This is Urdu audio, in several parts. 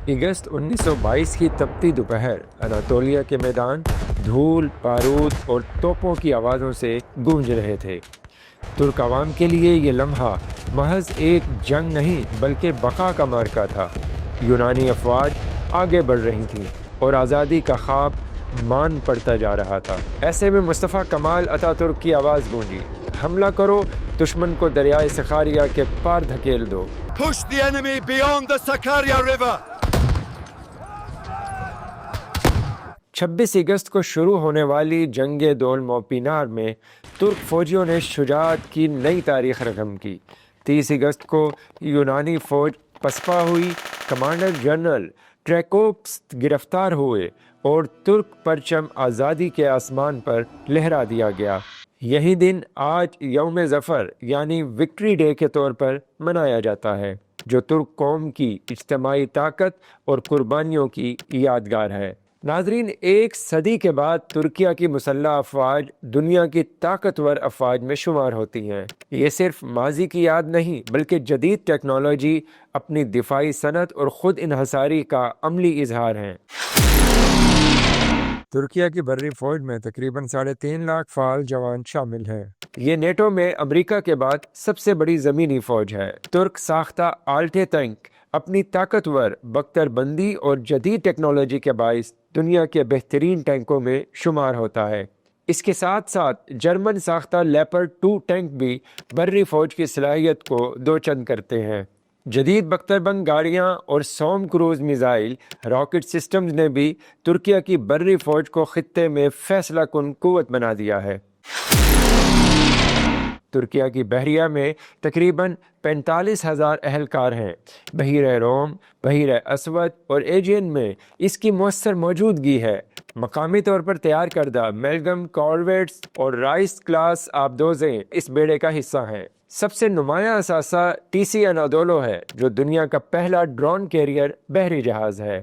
اگست 1922 کی تپتی دوپہر اناطولیہ کے میدان دھول، بارود اور توپوں کی آوازوں سے گونج رہے تھے۔ ترک عوام کے لیے یہ لمحہ محض ایک جنگ نہیں بلکہ بقا کا معرکہ تھا۔ یونانی افواج آگے بڑھ رہی تھیں اور آزادی کا خواب مان پڑتا جا رہا تھا۔ ایسے میں مصطفیٰ کمال اتا ترک کی آواز گونجی، حملہ کرو، دشمن کو دریائے سخاریہ کے پار دھکیل دو۔ Push the enemy beyond the Sakarya River. 26 اگست کو شروع ہونے والی جنگ دول موپینار میں ترک فوجیوں نے شجاعت کی نئی تاریخ رقم کی۔ 30 اگست کو یونانی فوج پسپا ہوئی، کمانڈر جنرل ٹریکوپس گرفتار ہوئے اور ترک پرچم آزادی کے آسمان پر لہرا دیا گیا۔ یہی دن آج یوم ظفر یعنی وکٹری ڈے کے طور پر منایا جاتا ہے، جو ترک قوم کی اجتماعی طاقت اور قربانیوں کی یادگار ہے۔ ناظرین، ایک صدی کے بعد ترکیہ کی مسلح افواج دنیا کی طاقتور افواج میں شمار ہوتی ہیں۔ یہ صرف ماضی کی یاد نہیں بلکہ جدید ٹیکنالوجی، اپنی دفاعی صنعت اور خود انحصاری کا عملی اظہار ہیں۔ ترکیہ کی بری فوج میں تقریباً 3.5 لاکھ فعال جوان شامل ہیں۔ یہ نیٹو میں امریکہ کے بعد سب سے بڑی زمینی فوج ہے۔ ترک ساختہ آلٹے ٹینک اپنی طاقتور بختر بندی اور جدید ٹیکنالوجی کے باعث دنیا کے بہترین ٹینکوں میں شمار ہوتا ہے۔ اس کے ساتھ ساتھ جرمن ساختہ لیپرڈ 2 ٹینک بھی بری فوج کی صلاحیت کو دوچند کرتے ہیں۔ جدید بختر بند گاڑیاں اور سوم کروز میزائل راکٹ سسٹمز نے بھی ترکیہ کی بری فوج کو خطے میں فیصلہ کن قوت بنا دیا ہے۔ ترکیہ کی بحریہ میں تقریباً 45,000 اہلکار ہیں۔ بحیرہ روم، بحیرہ اسود اور ایجین میں اس کی مؤثر موجودگی ہے۔ مقامی طور پر تیار کردہ میلگم کارویٹس اور رائس کلاس آبدوزیں اس بیڑے کا حصہ ہیں۔ سب سے نمایاں اثاثہ ٹی سی انادولو ہے، جو دنیا کا پہلا ڈرون کیریئر بحری جہاز ہے۔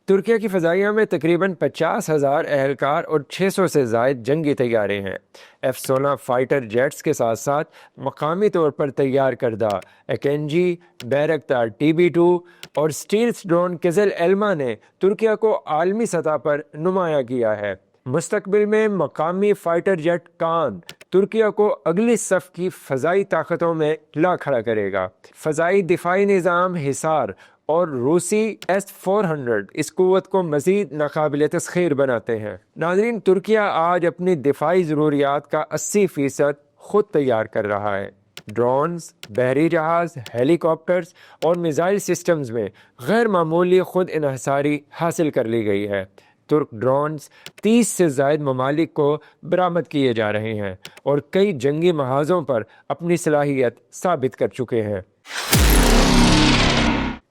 ترکیہ کی فضائیہ میں تقریباً 50,000 اہلکار اور 600 سے زائد جنگی طیارے ہیں۔ F-16 فائٹر جیٹس کے ساتھ ساتھ مقامی طور پر تیار کردہ ایکینجی، بیرکتار TB2 اور سٹیلتھ ڈرون قزل ایلما نے ترکیہ کو عالمی سطح پر نمایاں کیا ہے۔ مستقبل میں مقامی فائٹر جیٹ کان ترکیہ کو اگلی صف کی فضائی طاقتوں میں لا کھڑا کرے گا۔ فضائی دفاعی نظام حصار اور روسی S-400 اس قوت کو مزید ناقابل تسخیر بناتے ہیں۔ ناظرین، ترکیہ آج اپنی دفاعی ضروریات کا 80% خود تیار کر رہا ہے۔ ڈرونز، بحری جہاز، ہیلی کاپٹرز اور میزائل سسٹمز میں غیر معمولی خود انحصاری حاصل کر لی گئی ہے۔ ترک ڈرونز 30 سے زائد ممالک کو برآمد کیے جا رہے ہیں اور کئی جنگی محاذوں پر اپنی صلاحیت ثابت کر چکے ہیں۔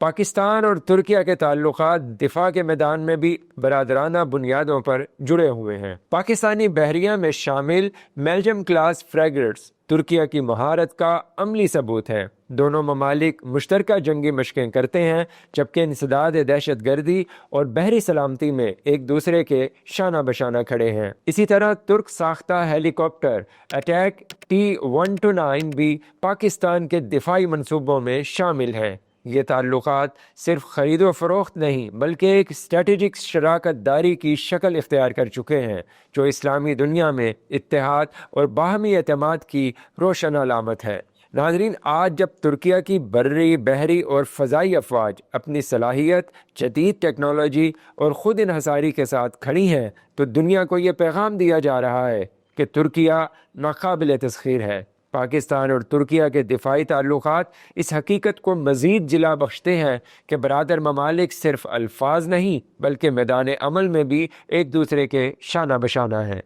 پاکستان اور ترکیہ کے تعلقات دفاع کے میدان میں بھی برادرانہ بنیادوں پر جڑے ہوئے ہیں۔ پاکستانی بحریہ میں شامل میلجم کلاس فریگیٹس ترکیہ کی مہارت کا عملی ثبوت ہے۔ دونوں ممالک مشترکہ جنگی مشقیں کرتے ہیں، جبکہ انسداد دہشت گردی اور بحری سلامتی میں ایک دوسرے کے شانہ بشانہ کھڑے ہیں۔ اسی طرح ترک ساختہ ہیلی کاپٹر اٹیک T-129 بھی پاکستان کے دفاعی منصوبوں میں شامل ہیں۔ یہ تعلقات صرف خرید و فروخت نہیں بلکہ ایک اسٹریٹجک شراکت داری کی شکل اختیار کر چکے ہیں، جو اسلامی دنیا میں اتحاد اور باہمی اعتماد کی روشن علامت ہے۔ ناظرین، آج جب ترکیہ کی بری، بحری اور فضائی افواج اپنی صلاحیت، جدید ٹیکنالوجی اور خود انحصاری کے ساتھ کھڑی ہیں، تو دنیا کو یہ پیغام دیا جا رہا ہے کہ ترکیہ ناقابل تسخیر ہے۔ پاکستان اور ترکیہ کے دفاعی تعلقات اس حقیقت کو مزید جلا بخشتے ہیں کہ برادر ممالک صرف الفاظ نہیں بلکہ میدان عمل میں بھی ایک دوسرے کے شانہ بشانہ ہیں۔